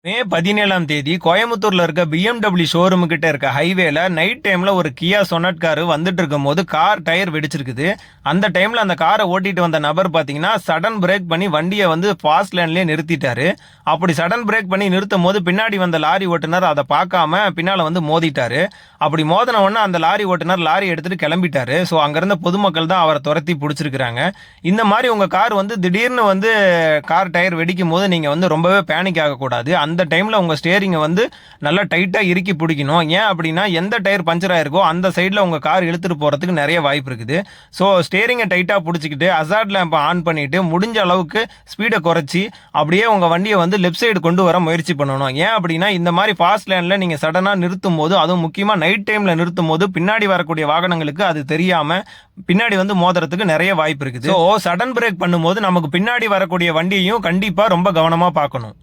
மே 17ஆம் தேதி கோயம்புத்தூர்ல இருக்க BMW ஷோரூம் கிட்ட இருக்க ஹைவேல நைட் டைம்ல ஒரு கியா சொனட் கார் வந்துட்டு இருக்கும்போது கார் டயர் வெடிச்சிருக்குது. அந்த டைம்ல அந்த காரை ஓட்டிட்டு வந்த நபர் பாத்தீங்கன்னா சடன் பிரேக் பண்ணி வண்டியை வந்து ஃபாஸ்ட் லேன்லயே நிறுத்திட்டாரு. அப்படி சடன் பிரேக் பண்ணி நிறுத்தும் போது பின்னாடி வந்த லாரி ஓட்டுநர் அதை பார்க்காம பின்னால வந்து மோதிட்டாரு. அப்படி மோதின உடனே அந்த லாரி ஓட்டுநர் லாரி எடுத்துட்டு கிளம்பிட்டாரு. ஸோ அங்கிருந்த பொதுமக்கள் தான் அவரை துரத்தி பிடிச்சிருக்கிறாங்க. இந்த மாதிரி உங்க கார் வந்து திடீர்னு வந்து கார் டயர் வெடிக்கும் போது நீங்க வந்து ரொம்பவே பேனிக் ஆகக்கூடாது. அந்த டைம்ல உங்க ஸ்டேரிங்கை வந்து நல்லா டைட்டா இறுக்கி பிடிக்கணும். ஏன் அப்படின்னா எந்த டயர் பஞ்சர் ஆயிருக்கோ அந்த சைடில் உங்க கார் இழுத்துட்டு போறதுக்கு நிறைய வாய்ப்பு இருக்குது. ஸோ ஸ்டேரிங்கை டைட்டா பிடிச்சிக்கிட்டு அசார்ட் லேம்பை ஆன் பண்ணிட்டு முடிஞ்ச அளவுக்கு ஸ்பீடை குறைச்சி அப்படியே உங்க வண்டியை வந்து லெஃப்ட் சைடு கொண்டு வர முயற்சி பண்ணணும். ஏன் அப்படின்னா இந்த மாதிரி ஃபாஸ்ட் லேன்ல நீங்க சடனா நிறுத்தும் போது, அதுவும் முக்கியமா நைட் டைம்ல நிறுத்தும் போது பின்னாடி வரக்கூடிய வாகனங்களுக்கு அது தெரியாம பின்னாடி வந்து மோதுறதுக்கு நிறைய வாய்ப்பு இருக்குது. ஸோ சடன் பிரேக் பண்ணும்போது நமக்கு பின்னாடி வரக்கூடிய வண்டியையும் கண்டிப்பா ரொம்ப கவனமா பார்க்கணும்.